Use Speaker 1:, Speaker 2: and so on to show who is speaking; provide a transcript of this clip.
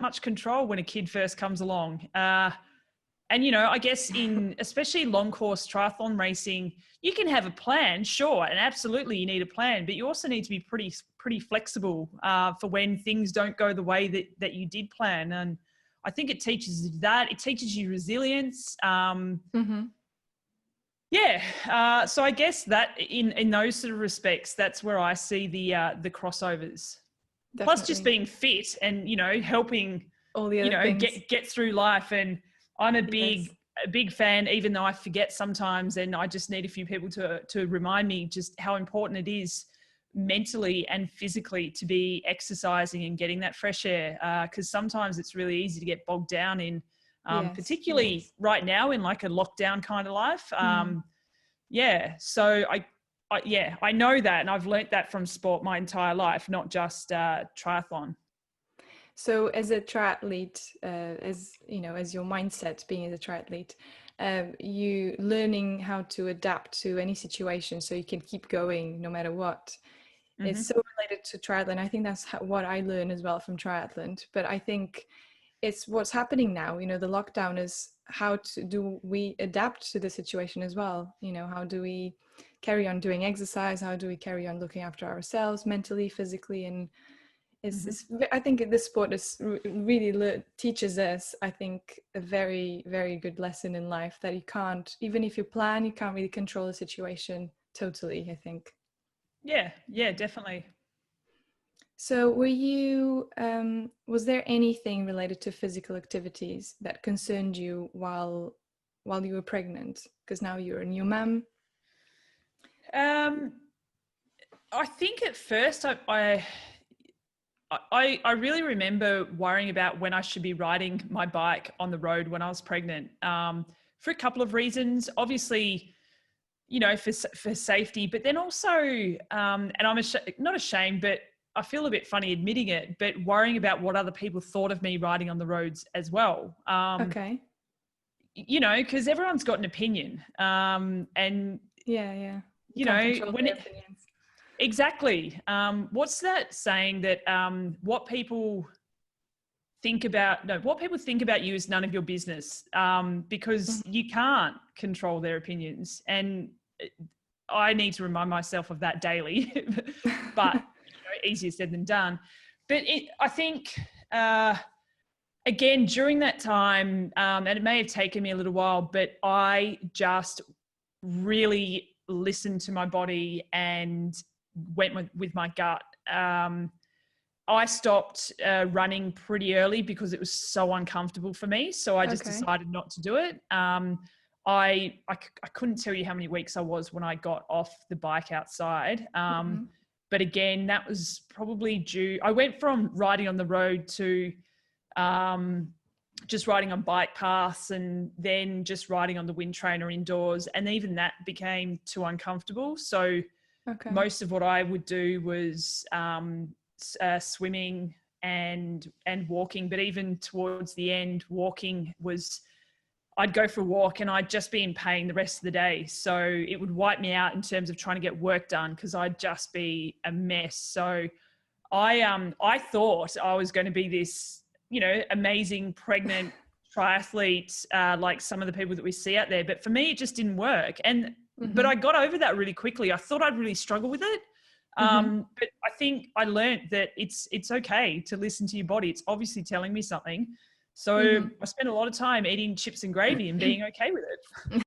Speaker 1: much control when a kid first comes along. And, you know, I guess in especially long course triathlon racing, you can have a plan, sure, and absolutely you need a plan, but you also need to be pretty flexible for when things don't go the way that you did plan. And I think it teaches you that. It teaches you resilience. Yeah. So I guess that in those sort of respects, that's where I see the crossovers.
Speaker 2: Definitely.
Speaker 1: Plus just being fit and, you know, helping
Speaker 2: all the other things.
Speaker 1: get through life. And I'm a big fan, even though I forget sometimes, and I just need a few people to remind me just how important it is mentally and physically to be exercising and getting that fresh air. Because sometimes it's really easy to get bogged down in, particularly right now in like a lockdown kind of life. Yeah. So I know that, and I've learnt that from sport my entire life, not just triathlon.
Speaker 2: So as a triathlete, as you know, as your mindset being as a triathlete, you learning how to adapt to any situation so you can keep going no matter what. It's so related to triathlon. I think that's what I learned as well from triathlon. But I think it's what's happening now. You know, the lockdown is do we adapt to the situation as well? You know, how do we carry on doing exercise? How do we carry on looking after ourselves mentally, physically? And I think this sport really teaches us, I think, a very, very good lesson in life that you can't, even if you plan, you can't really control the situation totally, I think.
Speaker 1: Yeah, definitely.
Speaker 2: So were you, was there anything related to physical activities that concerned you while you were pregnant? Because now you're a new mum.
Speaker 1: I think at first I really remember worrying about when I should be riding my bike on the road when I was pregnant, for a couple of reasons. Obviously, you know, for safety, but then also, and I'm not ashamed, but I feel a bit funny admitting it, but worrying about what other people thought of me riding on the roads as well.
Speaker 2: Okay.
Speaker 1: You know, because everyone's got an opinion, and you know, exactly. What's that saying that what people think about you is none of your business, because you can't control their opinions. And I need to remind myself of that daily, but you know, easier said than done. But I think, again, during that time, and it may have taken me a little while, but I just really listened to my body and went with my gut. I stopped running pretty early because it was so uncomfortable for me. So I just decided not to do it. I couldn't tell you how many weeks I was when I got off the bike outside. But again, that was probably I went from riding on the road to just riding on bike paths, and then just riding on the wind trainer indoors. And even that became too uncomfortable. So most of what I would do was swimming and walking. But even towards the end, walking was, I'd go for a walk and I'd just be in pain the rest of the day. So it would wipe me out in terms of trying to get work done, because I'd just be a mess. So I thought I was going to be this, you know, amazing pregnant triathlete, like some of the people that we see out there. But for me, it just didn't work. And but I got over that really quickly. I thought I'd really struggle with it. But I think I learned that it's okay to listen to your body. It's obviously telling me something. So I spent a lot of time eating chips and gravy and being okay with it.